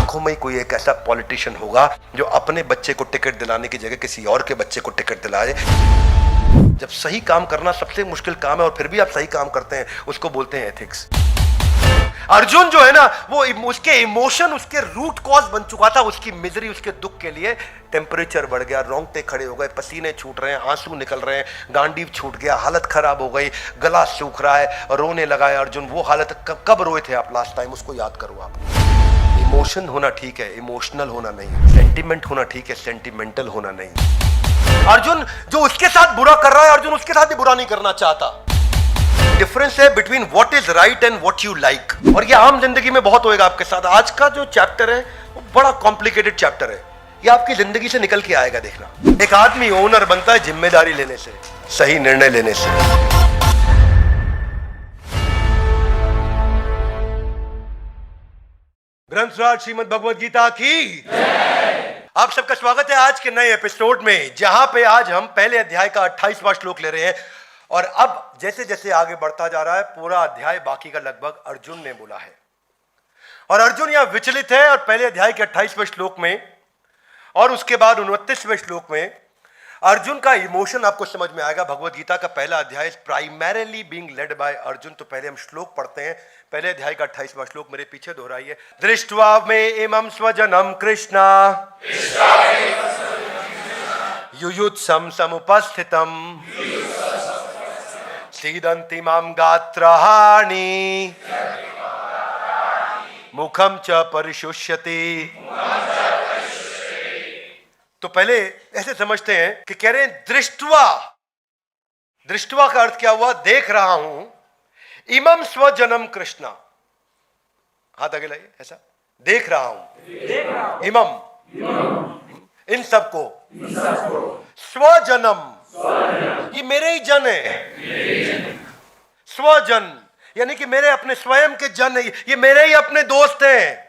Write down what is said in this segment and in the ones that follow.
लाखों में कोई एक ऐसा पॉलिटिशियन होगा जो अपने बच्चे को टिकट दिलाने की जगह किसी और के बच्चे को टिकट दिलाए। जब सही काम करना सबसे मुश्किल काम है और फिर भी आप सही काम करते हैं, उसको बोलते हैं एथिक्स। अर्जुन जो है ना, वो उसके इमोशन उसके रूट कॉज बन चुका था। उसकी मिजरी, उसके दुख के लिए टेम्परेचर बढ़ गया, रोंगटे खड़े हो गए, पसीने छूट रहे हैं, आंसू निकल रहे हैं, गांडीव छूट गया, हालत खराब हो गई, गला सूख रहा है, रोने लगा है अर्जुन। वो हालत कब रोए थे आप लास्ट टाइम, उसको याद करो आप। इमोशन होना ठीक है, इमोशनल होना नहीं। सेंटिमेंट होना ठीक है, सेंटिमेंटल होना नहीं। अर्जुन जो उसके साथ बुरा कर रहा है, अर्जुन उसके साथ भी बुरा नहीं करना चाहता। डिफरेंस है between what is right and what you like. और ये आम जिंदगी में बहुत होएगा आपके साथ। आज का जो चैप्टर है वो बड़ा कॉम्प्लिकेटेड चैप्टर है। ये आपकी जिंदगी से निकल के आएगा, देखना। एक आदमी ओनर बनता है जिम्मेदारी लेने से, सही निर्णय लेने से। ग्रंथराज श्रीमद् भगवद गीता की आप सबका स्वागत है आज के नए एपिसोड में, जहां पे आज हम पहले अध्याय का 28वां श्लोक ले रहे हैं। और अब जैसे जैसे आगे बढ़ता जा रहा है, पूरा अध्याय बाकी का लगभग अर्जुन ने बोला है। और अर्जुन यहां विचलित है। और पहले अध्याय के 28वें श्लोक में और उसके बाद 29वें श्लोक में अर्जुन का इमोशन आपको समझ में आएगा। भगवद गीता का पहला अध्याय primarily being led by Arjun. तो पहले हम श्लोक पढ़ते हैं। पहले अध्याय का 28वां श्लोक मेरे पीछे दोहराइए। दृष्ट्वा में इमं स्वजनम कृष्णा युयुत्सम समुपस्थितम सीदन्ति मां गात्रहाणि मुखम च परिशुष्यति। तो पहले ऐसे समझते हैं कि कह रहे हैं दृष्ट्वा। दृष्ट्वा का अर्थ क्या हुआ? देख रहा हूं। इमं स्वजनम कृष्णा, हाथ आगे लाइए, ऐसा देख रहा हूं। इमं, इन सबको। स्वजनम, ये मेरे ही जन है। स्वजन यानी कि मेरे अपने स्वयं के जन है, ये मेरे ही अपने दोस्त हैं,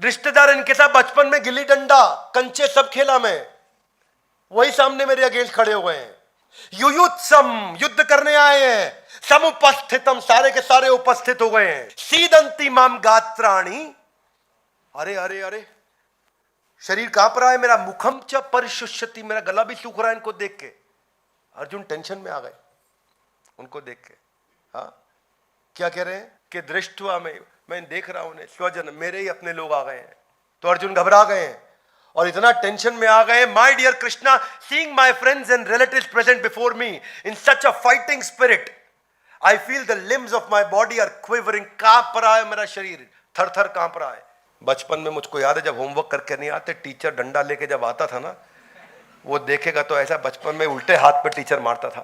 रिश्तेदार। इनके साथ बचपन में गिल्ली डंडा कंचे सब खेला मैं, वही सामने मेरे अगेंस्ट खड़े हुए हैं। युयुत्सम, युद्ध करने आए हैं। समुपस्थितम, सारे के सारे उपस्थित हो गए हैं। सीदंती माम गात्राणि, अरे अरे अरे, शरीर कांप रहा है मेरा। मुखम च परिशुष्यति, मेरा गला भी सूख रहा है इनको देख के। अर्जुन टेंशन में आ गए उनको देख के। हाँ, क्या कह रहे हैं कि दृष्टवा में, मैं देख रहा हूं उन्हें, स्वजन मेरे ही अपने लोग आ गए हैं। तो अर्जुन घबरा गए हैं और इतना टेंशन में आ गए। My dear Krishna, seeing my friends and relatives present before me in such a fighting spirit, I feel the limbs of my body are quivering. कांप रहा है मेरा शरीर, थर थर कांप रहा है। बचपन में मुझको याद है, जब होमवर्क करके नहीं आते, टीचर डंडा लेके जब आता था ना, वो देखेगा तो ऐसा बचपन में उल्टे हाथ पे टीचर मारता था,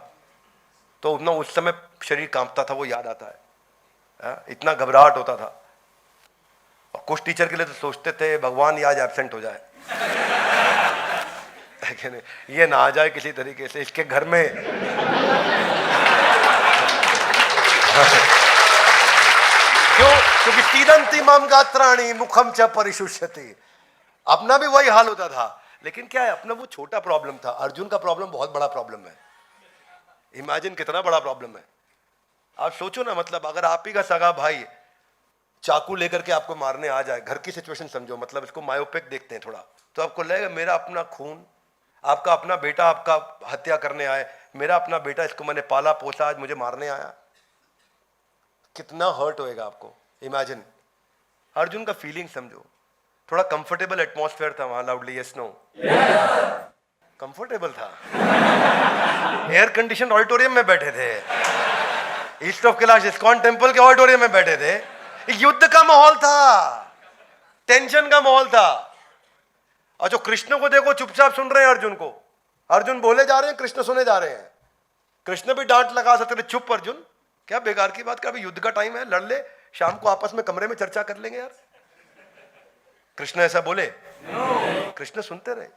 तो ना उस समय शरीर कांपता था, वो याद आता है। इतना घबराहट होता था। और कुछ टीचर के लिए तो सोचते थे भगवान आज एब्सेंट हो जाए, ये ना आ जाए किसी तरीके से इसके घर में। क्यों? क्योंकि सीदंती माम गात्राणि मुखम च परिशुष्यति। अपना भी वही हाल होता था। लेकिन क्या है, अपना वो छोटा प्रॉब्लम था। अर्जुन का प्रॉब्लम बहुत बड़ा प्रॉब्लम है। इमेजिन कितना बड़ा प्रॉब्लम है। आप सोचो ना, मतलब अगर आप ही का सगा भाई चाकू लेकर के आपको मारने आ जाए, घर की सिचुएशन समझो, मतलब इसको मायोपिक देखते हैं थोड़ा, तो आपको लगेगा मेरा अपना खून, आपका अपना बेटा आपका हत्या करने आए, मेरा अपना बेटा, इसको मैंने पाला पोसा, आज मुझे मारने आया। कितना हर्ट होएगा आपको। इमेजिन अर्जुन का फीलिंग समझो। थोड़ा कंफर्टेबल एटमॉस्फेयर था वहां, लाउडली यस नो? कंफर्टेबल था। एयर कंडीशन ऑडिटोरियम में बैठे थे, east of Kailash ISKCON temple के ऑडिटोरियम में बैठे थे। युद्ध का माहौल था, टेंशन का माहौल था। और जो कृष्ण को देखो चुपचाप सुन रहे हैं अर्जुन को। अर्जुन बोले जा रहे हैं, कृष्ण सुने जा रहे हैं। कृष्ण भी डांट लगा सकते थे, चुप अर्जुन, क्या बेकार की बात कर, अभी युद्ध का टाइम है, लड़ ले, शाम को आपस में कमरे में चर्चा कर लेंगे यार। कृष्ण ऐसा बोले? कृष्ण सुनते रहे।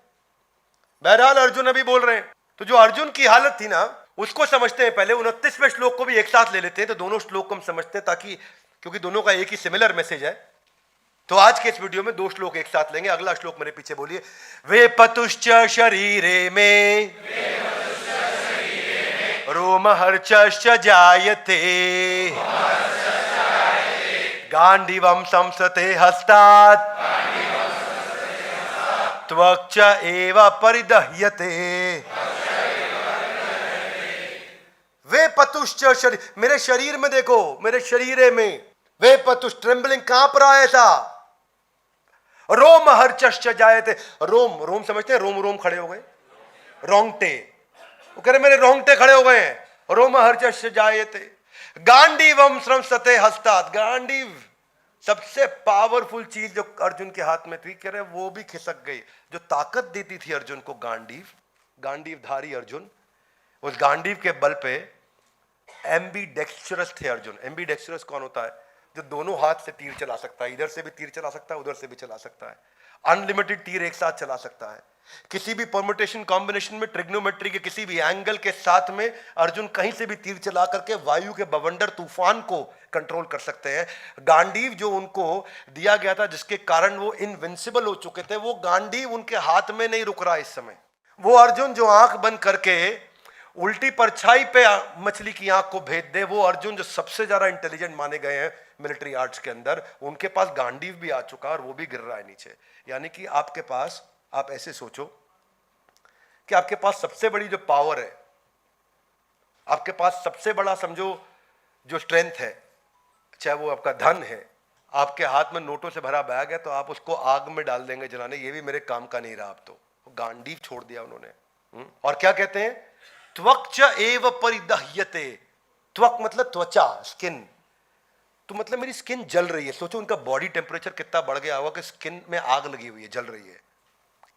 बहरहाल अर्जुन अभी बोल रहे हैं। तो जो अर्जुन की हालत थी ना, उसको समझते हैं। पहले 29वें श्लोक को भी एक साथ ले लेते हैं, तो दोनों श्लोक को हम समझते हैं, ताकि, क्योंकि दोनों का एक ही सिमिलर मैसेज है। तो आज के इस वीडियो में दो श्लोक एक साथ लेंगे। अगला श्लोक मेरे पीछे बोलिए। वे पतुश्च शरीरे में रोमहर्षश्च जायते गांडीवं संसते हस्तात् त्वक्च एव परिदह्यते वे पतुश्च शरीर, मेरे शरीर में देखो, मेरे शरीर में वे पतुष, ट्रेम्बलिंग कांप रहा है ऐसा, रोम हर्चश्च जायते, रोम, रोम समझते हैं, रोम रोम खड़े हो गए, रोंगटे, वो कह रहे मेरे रोंगटे खड़े हो गए हैं, रोम हर्चश्च जायते, गांडीवम स्रंसते हस्तात्, गांडीव सबसे पावरफुल चीज जो अर्जुन के हाथ में थी, कह रहे वो भी खिसक गई, जो ताकत देती थी अर्जुन को, गांडीव, गांडीवधारी अर्जुन, उस गांडीव के बल पे एम्बीडेक्स्ट्रस थे अर्जुन। एम्बीडेक्स्ट्रस कौन होता है? जो दोनों हाथ से तीर चला सकता है, इधर से भी तीर चला सकता है, उधर से भी चला सकता है, अनलिमिटेड तीर एक साथ चला सकता है, किसी भी परम्यूटेशन कॉम्बिनेशन में, ट्रिग्नोमेट्री के किसी भी एंगल के साथ में अर्जुन कहीं से भी तीर चला करके वायु के बवंडर तूफान को कंट्रोल कर सकते हैं। गांडीव जो उनको दिया गया था, जिसके कारण वो इनविंसिबल हो चुके थे, वो गांडीव उनके हाथ में नहीं रुक रहा इस समय। वो अर्जुन जो आंख बंद करके उल्टी परछाई पे मछली की आंख को भेद दे, वो अर्जुन जो सबसे ज्यादा इंटेलिजेंट माने गए हैं मिलिट्री आर्ट्स के अंदर, उनके पास गांडीव भी आ चुका और वो भी गिर रहा है नीचे। यानी कि आपके पास, आप ऐसे सोचो कि आपके पास सबसे बड़ी जो पावर है, आपके पास सबसे बड़ा समझो जो स्ट्रेंथ है, चाहे वो आपका धन है, आपके हाथ में नोटों से भरा बैग है, तो आप उसको आग में डाल देंगे जलाने, ये भी मेरे काम का नहीं रहा। अब तो गांडीव छोड़ दिया उन्होंने। और क्या कहते हैं? त्वक्च एव परिदह्यते, त्वक मतलब त्वचा, स्किन, तो मतलब मेरी स्किन जल रही है। सोचो उनका बॉडी टेम्परेचर कितना बढ़ गया होगा कि स्किन में आग लगी हुई है, जल रही है।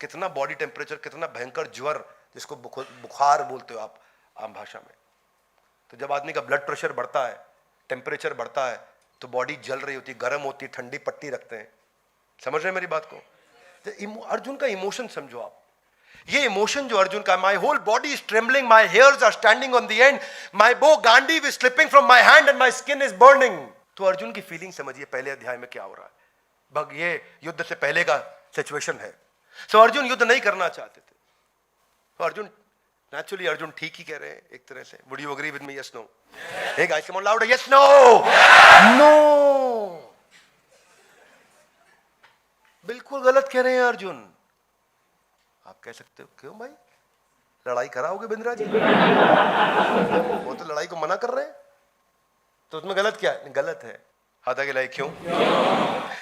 कितना बॉडी टेम्परेचर, कितना भयंकर ज्वर, जिसको बुखार बोलते हो आप आम भाषा में। तो जब आदमी का ब्लड प्रेशर बढ़ता है, टेम्परेचर बढ़ता है, तो बॉडी जल रही होती है, गर्म होती है, ठंडी पट्टी रखते हैं। समझ रहे हैं मेरी बात को? तो अर्जुन का इमोशन समझो आप, ये इमोशन जो अर्जुन का, my whole body is trembling, my hairs are standing on the end, my bow Gandiv is slipping from my hand and my skin is burning. तो अर्जुन की फीलिंग समझिए पहले अध्याय में क्या हो रहा है। भग ये युद्ध से पहले का सिचुएशन है। सो अर्जुन युद्ध नहीं करना चाहते थे। तो अर्जुन नेचुरली, अर्जुन ठीक ही कह रहे हैं एक तरह से। Would you agree with me? Yes no? Hey guys come on loud, yes no? No, बिल्कुल गलत कह रहे हैं अर्जुन। आप कह सकते हो क्यों भाई, लड़ाई कराओगे बिंद्रा जी? वो तो लड़ाई को मना कर रहे हैं, तो उसमें गलत क्या है? गलत है। हाथागिलाई क्यों?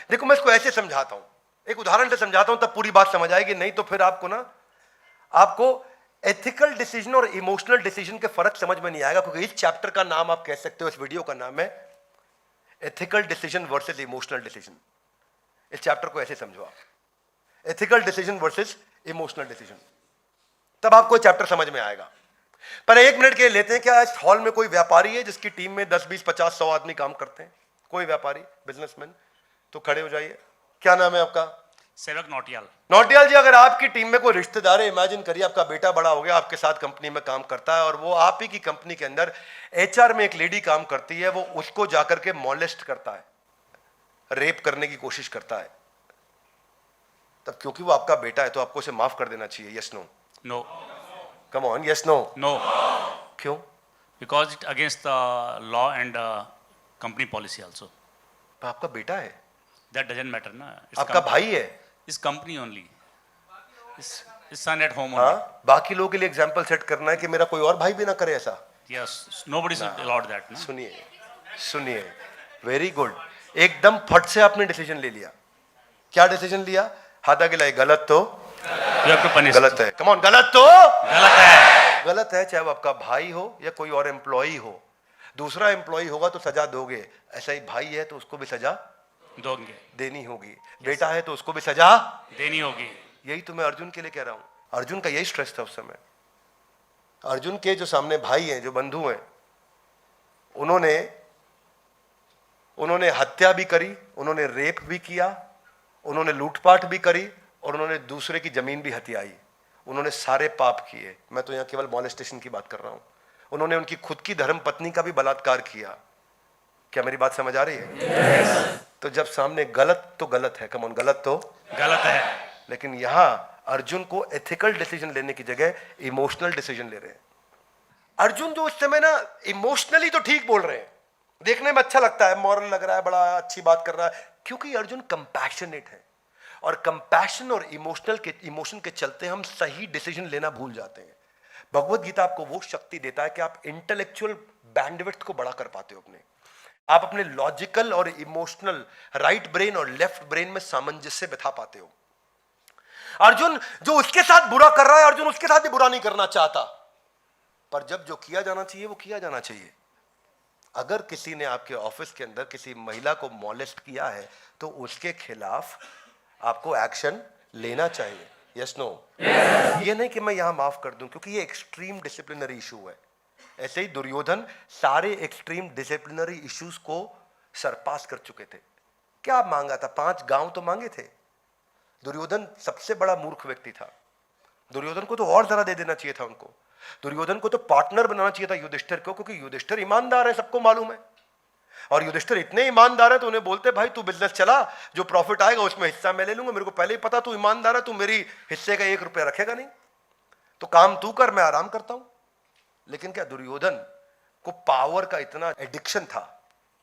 देखो मैं इसको ऐसे समझाता हूं, एक उदाहरण से समझाता हूं, तब पूरी बात समझ आएगी। नहीं तो फिर आपको ना, आपको एथिकल डिसीजन और इमोशनल डिसीजन के फर्क समझ में नहीं आएगा। क्योंकि इस चैप्टर का नाम आप कह सकते हो, इस वीडियो का नाम है ethical decision versus emotional decision. इस चैप्टर को ऐसे समझो आप, ethical decision versus emotional decision, तब आपको चैप्टर समझ में आएगा। पर एक मिनट के लिए लेते हैं, क्या इस हॉल में कोई व्यापारी है जिसकी टीम में 10, 20, 50, 100 आदमी काम करते हैं? कोई व्यापारी, बिजनेसमैन? तो खड़े हो जाइए। क्या नाम है आपका? सेवक नौटियाल। नौटियाल जी, अगर आपकी टीम में कोई रिश्तेदार है, इमेजिन करिए आपका बेटा बड़ा हो गया, आपके साथ कंपनी में काम करता है, और वो आप ही की कंपनी के अंदर एचआर में एक लेडी काम करती है, वो उसको जाकर के मॉलेस्ट करता है, रेप करने की कोशिश करता है, तब क्योंकि वो आपका बेटा है तो आपको उसे माफ कर देना चाहिए? Yes no? No. Come on, yes no? No. क्यों? Because it against the law and company policy also. आपका बेटा है, दैट डजंट मैटर ना। आपका भाई है, इस कंपनी ओनली, इस सन एट होम। हाँ, बाकी लोगों के लिए एग्जांपल सेट करना है कि मेरा कोई और भाई भी ना करे ऐसा। Yes, nobody should allow that ना। सुनिए सुनिए, वेरी गुड, एकदम फट से आपने डिसीजन ले लिया। क्या डिसीजन लिया? हाथागिलाई गलत तो यू हैव टू पनिश। गलत है, कम ऑन, गलत तो गलत है, गलत है। चाहे वो आपका भाई हो या कोई और एम्प्लॉई हो, दूसरा एम्प्लॉई होगा तो सजा दोगे, ऐसा ही भाई है तो उसको भी सजा दोगे, देनी होगी। बेटा है तो उसको भी सजा देनी होगी। यही तो मैं अर्जुन के लिए कह रहा हूं। अर्जुन का यही स्ट्रेस था उस समय। अर्जुन के जो सामने भाई हैं, जो बंधु हैं, उन्होंने हत्या भी करी, उन्होंने रेप भी किया, उन्होंने लूटपाट भी करी, और उन्होंने दूसरे की जमीन भी हथियाई। उन्होंने सारे पाप किए। मैं तो यहाँ केवल मॉलेस्टेशन की बात कर रहा हूं। उन्होंने उनकी खुद की धर्म पत्नी का भी बलात्कार किया। क्या मेरी बात समझ आ रही है? yes. तो जब सामने गलत तो गलत है, कम ऑन, गलत तो गलत है। लेकिन यहां अर्जुन को एथिकल डिसीजन लेने की जगह इमोशनल डिसीजन ले रहे हैं। अर्जुन जो उस समय ना इमोशनली तो ठीक बोल रहे हैं, देखने में अच्छा लगता है, मॉरल लग रहा है, बड़ा अच्छी बात कर रहा है, क्योंकि अर्जुन कंपैशनेट है। और कंपैशन और इमोशन के चलते हम सही डिसीजन लेना भूल जाते हैं। भगवत गीता आपको वो शक्ति देता है कि आप इंटेलेक्चुअल बैंडविड्थ को बड़ा कर पाते हो आप अपने लॉजिकल और इमोशनल राइट ब्रेन और लेफ्ट ब्रेन में सामंजस्य बिठा पाते हो। अर्जुन जो उसके साथ बुरा कर रहा है, अर्जुन उसके साथ भी बुरा नहीं करना चाहता, पर जब जो किया जाना चाहिए वो किया जाना चाहिए। अगर किसी ने आपके ऑफिस के अंदर किसी महिला को मॉलेस्ट किया है तो उसके खिलाफ आपको एक्शन लेना चाहिए। Yes no? ये नहीं कि मैं यहां माफ कर दूं, क्योंकि ये एक्सट्रीम डिसिप्लिनरी इशू है। ऐसे ही दुर्योधन सारे एक्सट्रीम डिसिप्लिनरी इश्यूज को सरपास कर चुके थे। क्या मांगा था? 5 गांव तो मांगे थे। दुर्योधन सबसे बड़ा मूर्ख व्यक्ति था। दुर्योधन को तो और जरा दे देना चाहिए था उनको। दुर्योधन को तो पार्टनर बनाना चाहिए था युधिष्ठिर को, क्योंकि युधिष्ठिर ईमानदार है, सबको मालूम है। और युधिष्ठिर इतने ईमानदार है तो उन्हें बोलते भाई तू बिजनेस चला, जो प्रॉफिट आएगा उसमें हिस्सा मैं ले लूंगा, मेरे को पहले ही पता तू ईमानदार है, तू मेरी हिस्से का 1 रुपया रखेगा नहीं, तो काम तू कर, मैं आराम करता हूं। लेकिन क्या दुर्योधन को पावर का इतना एडिक्शन था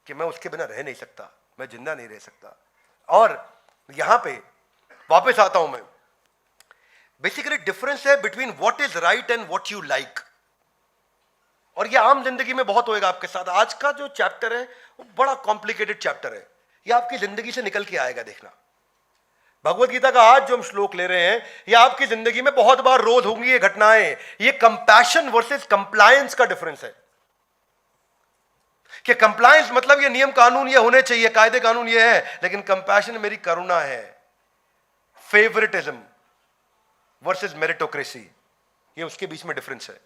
कि मैं उसके बिना रह नहीं सकता, मैं जिंदा नहीं रह सकता। और यहां पे वापस आता हूं मैं। बेसिकली डिफरेंस है between what is right and what you like. और ये आम जिंदगी में बहुत होएगा आपके साथ। आज का जो चैप्टर है वो बड़ा कॉम्प्लिकेटेड चैप्टर है, ये आपकी जिंदगी से निकल के आएगा, देखना। भगवत गीता का आज जो हम श्लोक ले रहे हैं ये आपकी जिंदगी में बहुत बार रोज होंगी ये घटनाएं। ये कंपैशन वर्सेस कंप्लायंस का डिफरेंस है कि कंप्लायंस मतलब ये नियम कानून ये होने चाहिए, कायदे कानून ये है, लेकिन कंपैशन मेरी करुणा है। फेवरेटिज्म वर्सेस मेरिटोक्रेसी, ये उसके बीच में डिफरेंस है।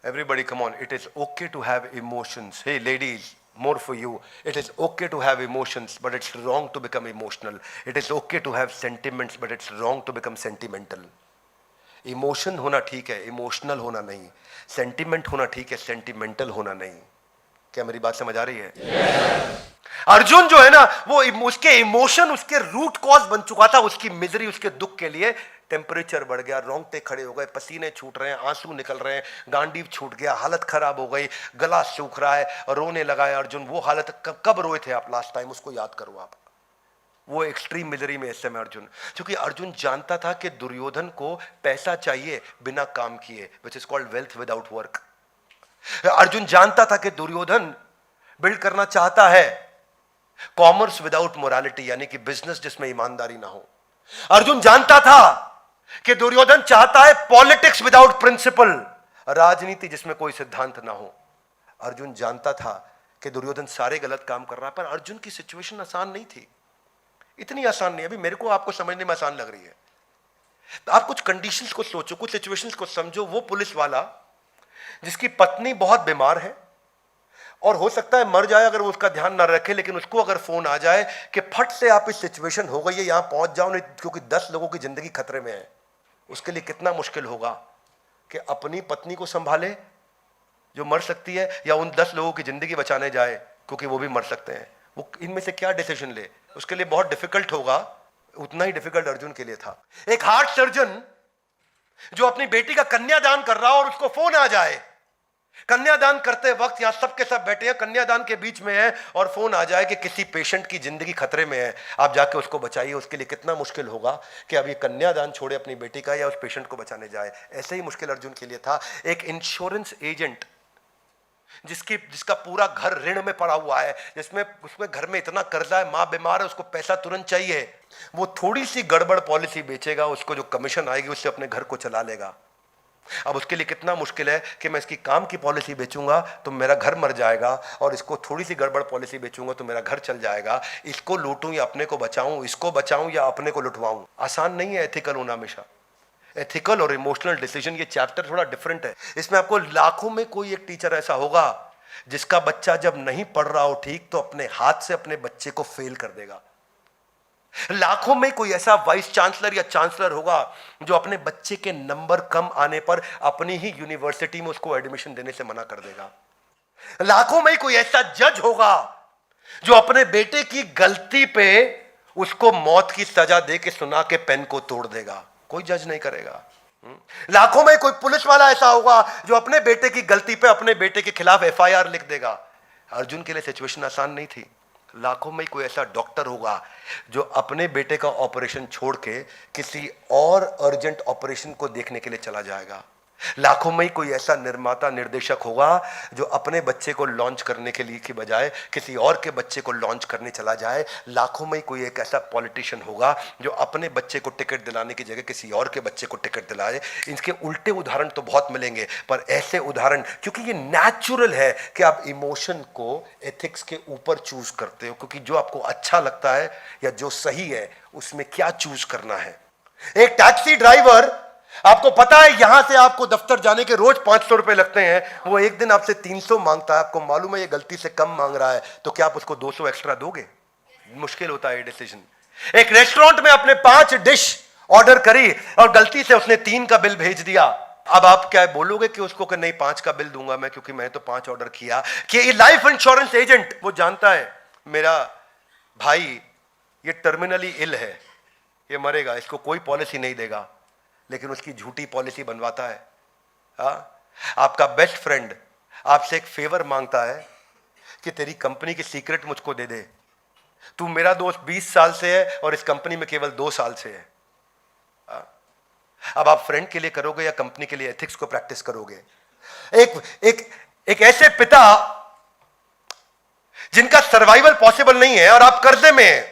Everybody, come on. It is okay to have emotions. Hey, ladies, more for you. It is okay to have emotions, but it's wrong to become emotional. It is okay to have sentiments, but it's wrong to become sentimental. Emotion होना ठीक है, emotional होना नहीं। Sentiment होना ठीक है, sentimental होना नहीं। क्या मेरी बात समझ आ रही है? अर्जुन जो है ना, वो उसके इमोशन उसके रूट कॉज बन चुका था, उसकी मिजरी, उसके दुख के लिए। टेम्परेचर बढ़ गया, रोंगटे खड़े हो गए, पसीने छूट रहे हैं, आंसू निकल रहे हैं, गांडीव छूट गया, हालत खराब हो गई, गला सूख रहा है, रोने लगा है अर्जुन। वो हालत कब रोए थे आप लास्ट टाइम, उसको याद करो आप। वो एक्सट्रीम मिजरी में इस समय अर्जुन, क्योंकि अर्जुन जानता था कि दुर्योधन को पैसा चाहिए बिना काम किए, which is called wealth without work. Arjun जानता था कि दुर्योधन बिल्ड करना चाहता है कॉमर्स विदाउट मोरालिटी, यानी कि बिजनेस जिसमें ईमानदारी ना हो। अर्जुन जानता था कि दुर्योधन चाहता है पॉलिटिक्स विदाउट प्रिंसिपल, राजनीति जिसमें कोई सिद्धांत ना हो। अर्जुन जानता था कि दुर्योधन सारे गलत काम कर रहा है, पर अर्जुन की सिचुएशन आसान नहीं थी, इतनी आसान नहीं। अभी मेरे को आपको समझने में आसान लग रही है। आप कुछ कंडीशंस को सोचो, कुछ सिचुएशंस को समझो। वो पुलिस वाला जिसकी पत्नी बहुत बीमार है और हो सकता है मर जाए अगर वो उसका ध्यान ना रखे, लेकिन उसको अगर फोन आ जाए कि फट से आप इस सिचुएशन हो गई है, यहां पहुंच जाओ नहीं क्योंकि 10 लोगों की जिंदगी खतरे में है, उसके लिए कितना मुश्किल होगा कि अपनी पत्नी को संभाले जो मर सकती है, या उन 10 लोगों की जिंदगी बचाने जाए क्योंकि वो भी मर सकते हैं। वो इनमें से क्या डिसीजन ले, उसके लिए बहुत डिफिकल्ट होगा। उतना ही डिफिकल्ट अर्जुन के लिए था। एक हार्ट सर्जन जो अपनी बेटी का कन्यादान कर रहा हो और उसको फोन आ जाए, कन्यादान करते वक्त यहां सबके सब बैठे हैं, कन्यादान के बीच में है, और फोन आ जाए कि किसी पेशेंट की जिंदगी खतरे में है, आप जाके उसको बचाइए। उसके लिए कितना मुश्किल होगा कि अब ये कन्यादान छोड़े अपनी बेटी का या उस पेशेंट को बचाने जाए। ऐसे ही मुश्किल अर्जुन के लिए था। एक इंश्योरेंस एजेंट जिसका पूरा घर ऋण में पड़ा हुआ है, उसमें घर में इतना कर्जा है, मां बीमार है, उसको पैसा तुरंत चाहिए, वो थोड़ी सी गड़बड़ पॉलिसी बेचेगा, उसको जो कमीशन आएगी उससे अपने घर को चला लेगा। अब उसके लिए कितना मुश्किल है कि मैं इसकी काम की पॉलिसी बेचूंगा तो मेरा घर मर जाएगा, और इसको थोड़ी सी गड़बड़ पॉलिसी बेचूंगा तो मेरा घर चल जाएगा। इसको लूटूं या अपने को बचाऊं, इसको बचाऊं या अपने को लुटवाऊं। आसान नहीं है एथिकल होना हमेशा। एथिकल और इमोशनल डिसीजन, ये चैप्टर थोड़ा डिफरेंट है। इसमें आपको लाखों में कोई एक टीचर ऐसा होगा जिसका बच्चा जब नहीं पढ़ रहा हो ठीक तो अपने हाथ से अपने बच्चे को फेल कर देगा। लाखों में कोई ऐसा वाइस चांसलर या चांसलर होगा जो अपने बच्चे के नंबर कम आने पर अपनी ही यूनिवर्सिटी में उसको एडमिशन देने से मना कर देगा। लाखों में कोई ऐसा जज होगा जो अपने बेटे की गलती पे उसको मौत की सजा दे के सुना के पेन को तोड़ देगा, कोई जज नहीं करेगा। लाखों में कोई पुलिस वाला ऐसा होगा जो अपने बेटे की गलती पे अपने बेटे के खिलाफ FIR लिख देगा। अर्जुन के लिए सिचुएशन आसान नहीं थी। लाखों में कोई ऐसा डॉक्टर होगा जो अपने बेटे का ऑपरेशन छोड़ के किसी और अर्जेंट ऑपरेशन को देखने के लिए चला जाएगा। लाखों में कोई ऐसा निर्माता निर्देशक होगा जो अपने बच्चे को लॉन्च करने के लिए की बजाय किसी और के बच्चे को लॉन्च करने चला जाए। लाखों में कोई एक ऐसा पॉलिटिशियन होगा जो अपने बच्चे को टिकट दिलाने की जगह किसी और के बच्चे को टिकट दिलाए। इनके उल्टे उदाहरण तो बहुत मिलेंगे, पर ऐसे उदाहरण, क्योंकि ये नेचुरल है कि आप इमोशन को एथिक्स के ऊपर चूज करते हो, क्योंकि जो आपको अच्छा लगता है या जो सही है उसमें क्या चूज करना है। एक टैक्सी ड्राइवर, आपको पता है यहां से आपको दफ्तर जाने के रोज 500 रुपए लगते हैं, वो एक दिन आपसे 300 मांगता है, आपको मालूम है ये गलती से कम मांग रहा है, तो क्या आप उसको 200 एक्स्ट्रा दोगे? मुश्किल होता है ये डिसीजन। एक रेस्टोरेंट में आपने 5 डिश ऑर्डर करी और गलती से उसने 3 का बिल भेज दिया। अब आप क्या बोलोगे कि उसको कि नहीं 5 का बिल दूंगा मैं, क्योंकि मैं तो 5 ऑर्डर किया। कि लाइफ इंश्योरेंस एजेंट वो जानता है मेरा भाई ये टर्मिनली इल है, ये मरेगा, इसको कोई पॉलिसी नहीं देगा, लेकिन उसकी झूठी पॉलिसी बनवाता है। आपका बेस्ट फ्रेंड आपसे एक फेवर मांगता है कि तेरी कंपनी की सीक्रेट मुझको दे दे, तू मेरा दोस्त 20 साल से है और इस कंपनी में केवल 2 साल से है। अब आप फ्रेंड के लिए करोगे या कंपनी के लिए एथिक्स को प्रैक्टिस करोगे? एक ऐसे पिता जिनका सर्वाइवल पॉसिबल नहीं है और आप कर्जे में हैं,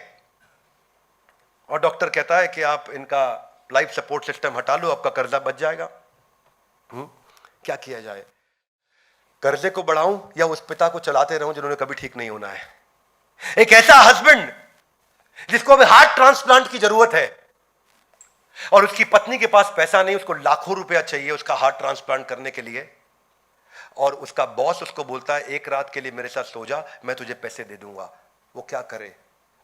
और डॉक्टर कहता है कि आप इनका लाइफ सपोर्ट सिस्टम हटा लो, आपका कर्जा बच जाएगा। क्या किया जाए? कर्जे को बढ़ाऊं या उस पिता को चलाते रहूं जिन्होंने कभी ठीक नहीं होना है? एक ऐसा हस्बैंड जिसको अभी हार्ट ट्रांसप्लांट की जरूरत है और उसकी पत्नी के पास पैसा नहीं, उसको लाखों रुपया चाहिए उसका हार्ट ट्रांसप्लांट करने के लिए, और उसका बॉस उसको बोलता है एक रात के लिए मेरे साथ सो जा, मैं तुझे पैसे दे दूंगा। वो क्या करे?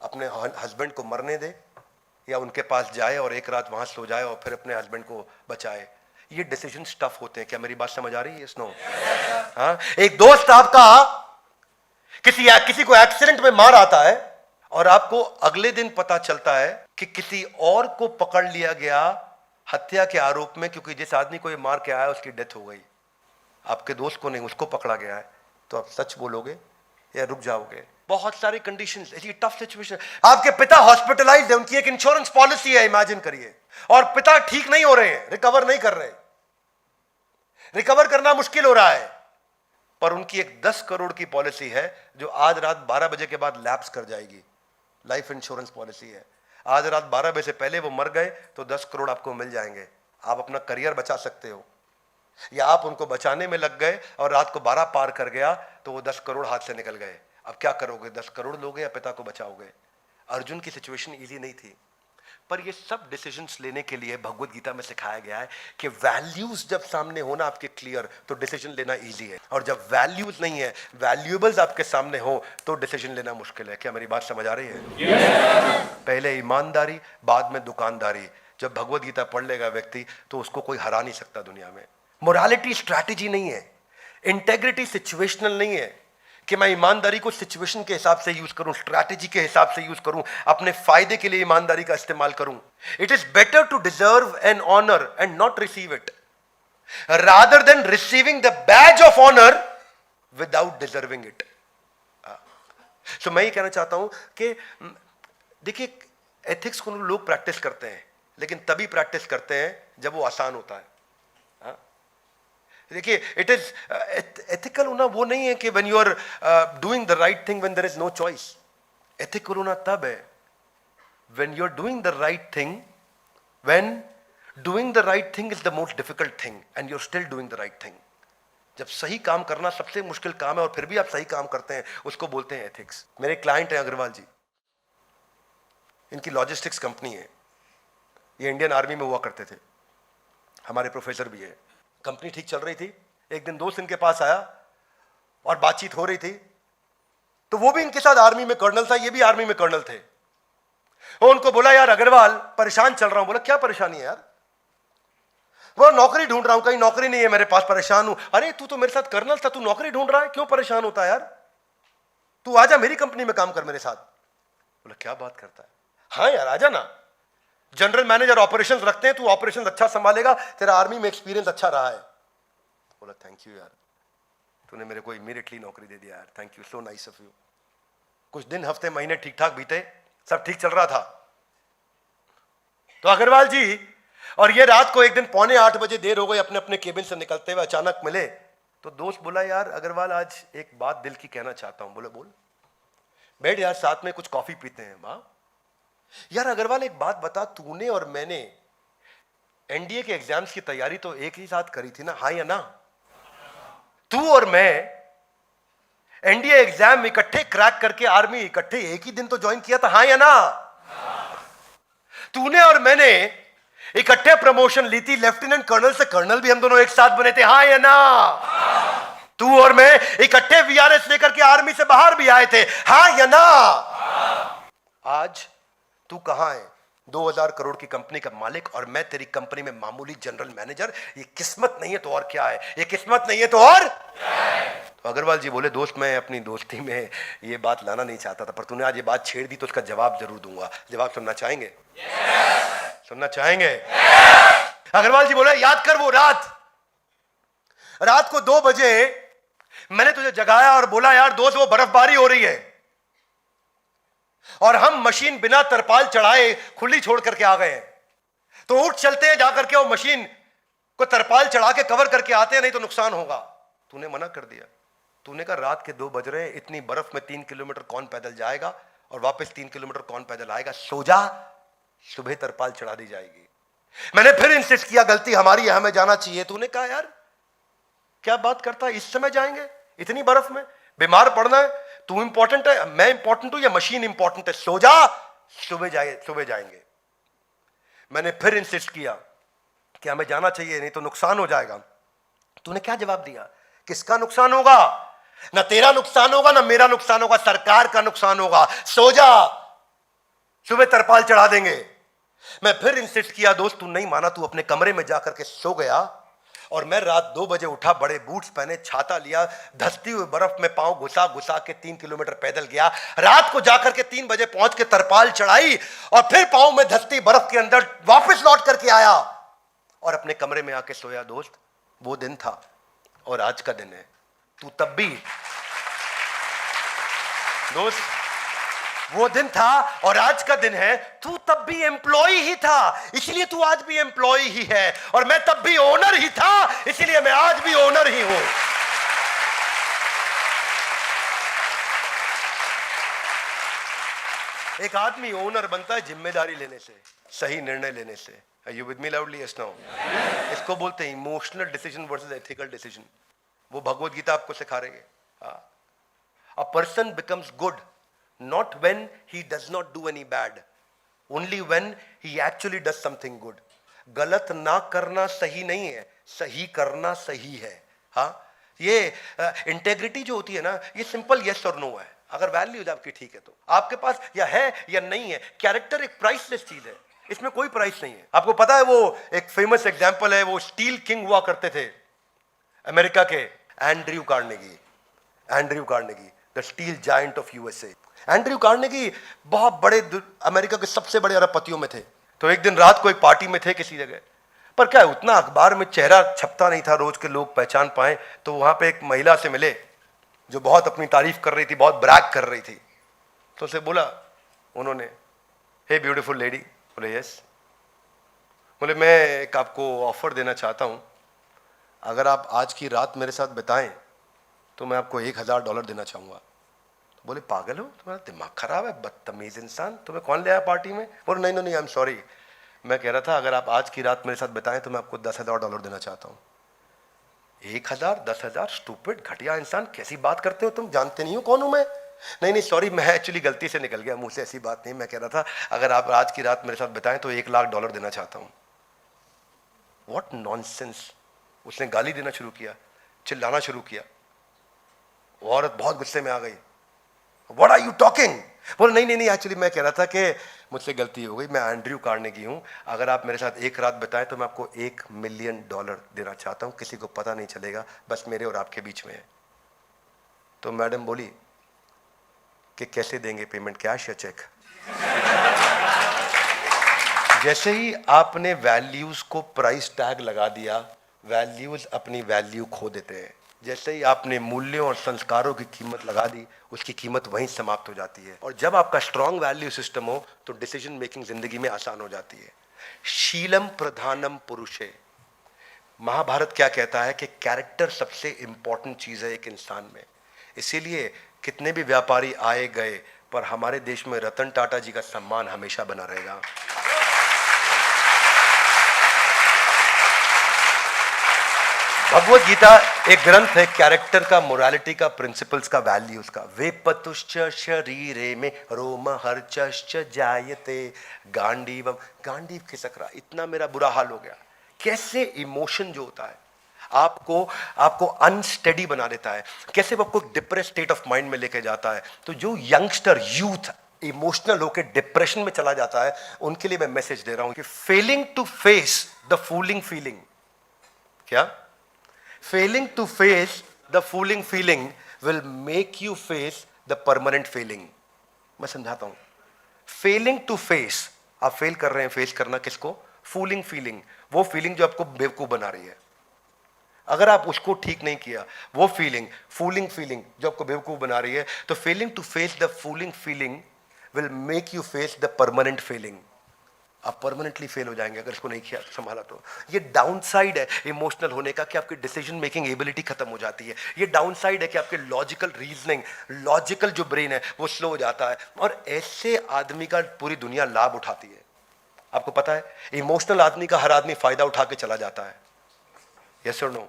अपने हस्बैंड को मरने दे या उनके पास जाए और एक रात वहां सो जाए और फिर अपने हस्बैंड को बचाए? ये डिसीजन टफ होते हैं। क्या मेरी बात समझ आ रही है? स्नो हाँ, एक दोस्त आपका किसी को एक्सीडेंट में मार आता है और आपको अगले दिन पता चलता है कि किसी और को पकड़ लिया गया हत्या के आरोप में, क्योंकि जिस आदमी को ये मार के आया उसकी डेथ हो गई। आपके दोस्त को नहीं, उसको पकड़ा गया है। तो आप सच बोलोगे या रुक जाओगे? बहुत सारी कंडीशंस, ऐसी टफ सिचुएशन। आपके पिता हॉस्पिटलाइज्ड है, उनकी एक इंश्योरेंस पॉलिसी है, इमेजिन करिए, और पिता ठीक नहीं हो रहे हैं, रिकवर नहीं कर रहे, रिकवर करना मुश्किल हो रहा है, पर उनकी एक 10 करोड़ की पॉलिसी है जो आज रात 12 बजे के बाद लैप्स कर जाएगी। लाइफ इंश्योरेंस पॉलिसी है, आज रात 12 बजे से पहले वो मर गए तो 10 करोड़ आपको मिल जाएंगे। आप अपना करियर बचा सकते हो, या आप उनको बचाने में लग गए और रात को 12 पार कर गया तो वो 10 करोड़ हाथ से निकल गए। अब क्या करोगे? 10 करोड़ लोगे या पिता को बचाओगे? अर्जुन की सिचुएशन इजी नहीं थी, पर ये सब डिसीजंस लेने के लिए भगवत गीता में सिखाया गया है कि वैल्यूज जब सामने होना आपके क्लियर तो डिसीजन लेना इजी है, और जब वैल्यूज नहीं है, वैल्यूएबल्स आपके सामने हो तो डिसीजन लेना मुश्किल है। क्या मेरी बात समझ आ रही है? पहले ईमानदारी, बाद में दुकानदारी। जब भगवत गीता पढ़ लेगा व्यक्ति तो उसको कोई हरा नहीं सकता दुनिया में। मोरालिटी स्ट्रैटेजी नहीं है, इंटेग्रिटी सिचुएशनल नहीं है कि मैं ईमानदारी को सिचुएशन के हिसाब से यूज करूं, स्ट्रैटेजी के हिसाब से यूज करूं, अपने फायदे के लिए ईमानदारी का इस्तेमाल करूं। It is better to deserve an honour and not receive it, rather than receiving the badge of honour without deserving it. So मैं ये कहना चाहता हूं कि देखिए, एथिक्स को लोग प्रैक्टिस करते हैं, लेकिन तभी प्रैक्टिस करते हैं जब वो आसान होता है। देखिए, इट इज एथिकल होना वो नहीं है कि when you are doing the right thing when there is no choice. Ethical होना तब है when you are doing the right thing, when doing the right thing is the most difficult thing and you are still doing the right thing. जब सही काम करना सबसे मुश्किल काम है और फिर भी आप सही काम करते हैं, उसको बोलते हैं एथिक्स। मेरे क्लाइंट हैं अग्रवाल जी, इनकी लॉजिस्टिक्स कंपनी है, ये इंडियन आर्मी में हुआ करते थे, हमारे प्रोफेसर भी है। कंपनी ठीक चल रही थी, एक दिन दोस्त इनके पास आया और बातचीत हो रही थी, तो वो भी इनके साथ आर्मी में कर्नल था, ये भी आर्मी में कर्नल थे। वो उनको बोला, यार अग्रवाल परेशान चल रहा हूं। बोला, क्या परेशानी है यार? वो नौकरी ढूंढ रहा हूं, कहीं नौकरी नहीं है मेरे पास, परेशान हूं। अरे तू तो मेरे साथ कर्नल था, तू नौकरी ढूंढ रहा है, क्यों परेशान होता है यार? तू आजा मेरी कंपनी में काम कर मेरे साथ। बोला, क्या बात करता है? हाँ यार आजा ना, जनरल मैनेजर ऑपरेशंस रखते हैं, तू ऑपरेशंस अच्छा संभालेगा, तेरा आर्मी में एक्सपीरियंस अच्छा रहा है। बोला, थैंक यू यार, तूने मेरे को इमीडिएटली नौकरी दे दिया यार, thank you, so nice of you. कुछ दिन हफ्ते महीने ठीक ठाक बीते, सब ठीक चल रहा था। तो अग्रवाल जी और ये रात को एक दिन 7:45 देर हो गई, अपने अपने केबिन से निकलते हुए अचानक मिले। तो दोस्त बोला, यार अग्रवाल आज एक बात दिल की कहना चाहता हूं। बोले बोल। बैठ यार, साथ में कुछ कॉफी पीते हैं। वाह यार अग्रवाल, एक बात बता, तूने और मैंने एनडीए के एग्जाम्स की तैयारी तो एक ही साथ करी थी ना, हाँ या ना? तू और मैं एनडीए एग्जाम इकट्ठे क्रैक करके आर्मी इकट्ठे एक ही दिन तो ज्वाइन किया था, हाँ या ना? तूने और मैंने इकट्ठे प्रमोशन ली थी, लेफ्टिनेंट कर्नल से कर्नल भी हम दोनों एक साथ बने थे, हाँ या ना? तू और मैं इकट्ठे वीआरएस लेकर के आर्मी से बाहर भी आए थे, हाँ या ना? आज तू कहां है? 2000 करोड़ की कंपनी का मालिक और मैं तेरी कंपनी में मामूली जनरल मैनेजर। ये किस्मत नहीं है तो और क्या है? ये किस्मत नहीं है तो और क्या है? तो अग्रवाल जी बोले, दोस्त मैं अपनी दोस्ती में ये बात लाना नहीं चाहता था, पर तूने आज ये बात छेड़ दी तो उसका जवाब जरूर दूंगा। जवाब सुनना चाहेंगे? सुनना चाहेंगे? अग्रवाल जी बोले, याद कर वो रात को 2 बजे मैंने तुझे जगाया और बोला, यार दोस्त वो बर्फबारी हो रही है और हम मशीन बिना तरपाल चढ़ाए खुली छोड़ करके आ गए हैं, तो उठ चलते हैं, जाकर के वो मशीन को तरपाल चढ़ा के कवर करके आते हैं, नहीं तो नुकसान होगा। तूने मना कर दिया। तूने कहा रात के 2 बज रहे हैं, इतनी बर्फ में 3 किलोमीटर कौन पैदल जाएगा और वापस 3 किलोमीटर कौन पैदल आएगा? सो जा, सुबह तरपाल चढ़ा दी जाएगी। मैंने फिर इंसिस्ट किया, गलती हमारी है, हमें जाना चाहिए। तूने कहा यार क्या बात करता है, इस समय जाएंगे इतनी बर्फ में? बीमार पड़ना है? तू इंपॉर्टेंट है, मैं इंपॉर्टेंट हूं या मशीन इंपॉर्टेंट है? सो जा, सुबह जाएंगे। मैंने फिर इंसिस्ट किया कि हमें जाना चाहिए, नहीं तो नुकसान हो जाएगा। तूने क्या जवाब दिया? किसका नुकसान होगा? ना तेरा नुकसान होगा ना मेरा नुकसान होगा, सरकार का नुकसान होगा। सो जा, सुबह तरपाल चढ़ा देंगे। मैं फिर इंसिस्ट किया, दोस्त तू नहीं माना, तू अपने कमरे में जाकर के सो गया और मैं रात 2 बजे उठा, बड़े बूट्स पहने, छाता लिया, धसती हुई बर्फ में पांव घुसा के 3 किलोमीटर पैदल गया। रात को जाकर के 3 बजे पहुंच के तरपाल चढ़ाई और फिर पांव में धसती बर्फ के अंदर वापस लौट करके आया और अपने कमरे में आके सोया। दोस्त वो दिन था और आज का दिन है। तू तब भी दोस्त, वो दिन था और आज का दिन है। तू तब भी एम्प्लॉय ही था, इसलिए तू आज भी एम्प्लॉय ही है, और मैं तब भी ओनर ही था, इसलिए मैं आज भी ओनर ही हूं। एक आदमी ओनर बनता है जिम्मेदारी लेने से, सही निर्णय लेने से। Are you with me loudly? Yes, no? इसको बोलते हैं emotional decision versus ethical decision. वो भगवत गीता आपको सिखा रही है। A person becomes good not when he does not do any bad, only when he actually does something good. गलत ना करना सही नहीं है, सही करना सही है। हाँ, ये इंटेग्रिटी जो होती है ना, ये सिंपल यस और नो है। अगर वैल्यूज आपकी ठीक है तो आपके पास या है या नहीं है। कैरेक्टर एक प्राइसलेस चीज है, इसमें कोई प्राइस नहीं है। आपको पता है वो एक फेमस एग्जांपल है, वो स्टील किंग हुआ करते थे अमेरिका के, Andrew Carnegie, the steel giant of USA. Andrew Carnegie बहुत बड़े अमेरिका के सबसे बड़े अरबपतियों में थे। तो एक दिन रात को एक पार्टी में थे किसी जगह, पर क्या उतना अखबार में चेहरा छपता नहीं था रोज के लोग पहचान पाए। तो वहां पे एक महिला से मिले जो बहुत अपनी तारीफ कर रही थी, बहुत ब्रैग कर रही थी। तो उसे बोला उन्होंने, हे ब्यूटीफुल लेडी। बोले यस। बोले मैं एक आपको ऑफर देना चाहता हूं, अगर आप आज की रात मेरे साथ बिताएं तो मैं आपको $1000 देना चाहूंगा। तो बोले पागल हो, तुम्हारा दिमाग खराब है, बदतमीज इंसान, तुम्हें कौन ले आया पार्टी में? बोले नहीं नहीं, आई एम सॉरी, मैं कह रहा था अगर आप आज की रात मेरे साथ बिताएं तो मैं आपको $10,000 देना चाहता हूं। 1000, 10,000, स्टूपिड, घटिया इंसान, कैसी बात करते हो तुम? जानते नहीं हो कौन हूं मैं? नहीं सॉरी, मैं एक्चुअली गलती से निकल गया मुंह से, ऐसी बात नहीं। मैं कह रहा था अगर आप आज की रात मेरे साथ बिताएं तो $1,00,000 देना चाहता हूं। What nonsense. उसने गाली देना शुरू किया, चिल्लाना शुरू किया। वो औरत बहुत गुस्से में आ गई। What are you talking? बोले नहीं, एक्चुअली मैं कह रहा था कि मुझसे गलती हो गई, मैं एंड्रयू कार्नेगी हूं, अगर आप मेरे साथ एक रात बिताएं तो मैं आपको $1 मिलियन देना चाहता हूं, किसी को पता नहीं चलेगा, बस मेरे और आपके बीच में है। तो मैडम बोली कि कैसे देंगे पेमेंट, कैश या चेक? जैसे ही आपने वैल्यूज को प्राइस टैग लगा दिया, वैल्यूज अपनी वैल्यू खो देते हैं। जैसे ही आपने मूल्यों और संस्कारों की कीमत लगा दी, उसकी कीमत वहीं समाप्त हो जाती है। और जब आपका स्ट्रांग वैल्यू सिस्टम हो तो डिसीजन मेकिंग जिंदगी में आसान हो जाती है। शीलम प्रधानम पुरुषे, महाभारत क्या कहता है कि कैरेक्टर सबसे इंपॉर्टेंट चीज है एक इंसान में। इसीलिए कितने भी व्यापारी आए गए, पर हमारे देश में रतन टाटा जी का सम्मान हमेशा बना रहेगा। भगवत गीता एक ग्रंथ है कैरेक्टर का, मोरालिटी का, प्रिंसिपल्स का, वैल्यूज का। वे पतुश्च शरीरे में रोम हर्चश्च जायते गांडीवम, गांडीव खिसक रहा, इतना मेरा बुरा हाल हो गया। कैसे इमोशन जो होता है आपको अनस्टेडी बना देता है, कैसे वो आपको डिप्रेस स्टेट ऑफ माइंड में लेके जाता है। तो जो यंगस्टर यूथ इमोशनल होकर डिप्रेशन में चला जाता है, उनके लिए मैं मैसेज दे रहा हूं कि failing to face the fooling feeling, क्या failing to face the fooling feeling will make you face the permanent feeling. मैं समझाता हूं। फेलिंग टू फेस, आप फेल कर रहे हैं, फेस करना किसको? फूलिंग फीलिंग, वो फीलिंग जो आपको बेवकूफ बना रही है। अगर आप उसको ठीक नहीं किया, वो फीलिंग फूलिंग फीलिंग जो आपको बेवकूफ बना रही है, तो failing to face the fooling feeling will make you face the permanent feeling. आप परमानेंटली फेल हो जाएंगे अगर इसको नहीं किया संभाला तो। ये डाउन साइड है इमोशनल होने का कि आपकी डिसीजन मेकिंग एबिलिटी खत्म हो जाती है। ये डाउन साइड है कि आपके लॉजिकल रीजनिंग, लॉजिकल जो ब्रेन है वो स्लो हो जाता है। और ऐसे आदमी का पूरी दुनिया लाभ उठाती है। आपको पता है इमोशनल आदमी का हर आदमी फायदा उठा के चला जाता है। यस और नो?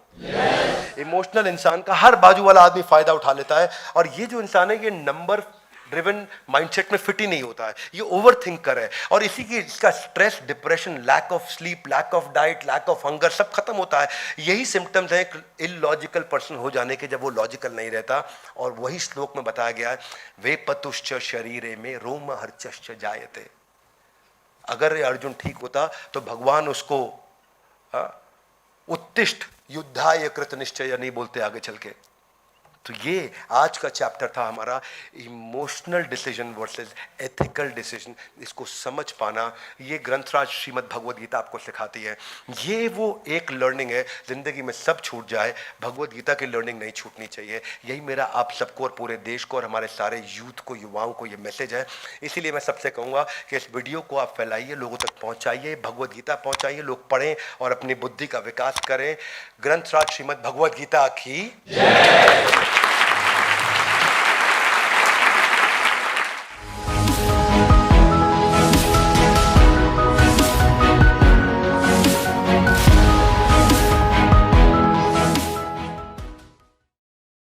इमोशनल इंसान का हर बाजू वाला आदमी फायदा उठा लेता है। और ये जो इंसान है ये नंबर ड्रिवन माइंडसेट में फिट ही नहीं होता है, ये ओवर थिंकर है। और इसी की इसका stress, depression, lack of sleep, lack of diet, lack of hunger सब खत्म होता है। यही सिम्टम्स हैं एक इलॉजिकल पर्सन हो जाने के, जब वो लॉजिकल नहीं रहता। और वही श्लोक में बताया गया है, वे पतुश्च शरीरे में रोम हर्चश्च जायते। अगर ये अर्जुन ठीक होता तो भगवान उसको उत्तिष्ठ युद्धाय कृत निश्चय नहीं बोलते आगे चल के। तो ये आज का चैप्टर था हमारा, emotional decision versus ethical decision. इसको समझ पाना ये ग्रंथराज श्रीमद् भगवद गीता आपको सिखाती है। ये वो एक लर्निंग है, जिंदगी में सब छूट जाए, भगवद गीता की लर्निंग नहीं छूटनी चाहिए। यही मेरा आप सबको और पूरे देश को और हमारे सारे यूथ को, युवाओं को ये मैसेज है। इसीलिए मैं सबसे कहूँगा कि इस वीडियो को आप फैलाइए, लोगों तक पहुँचाइए, भगवद गीता पहुँचाइए, लोग पढ़ें और अपनी बुद्धि का विकास करें। ग्रंथराज श्रीमद् भगवद गीता की जय।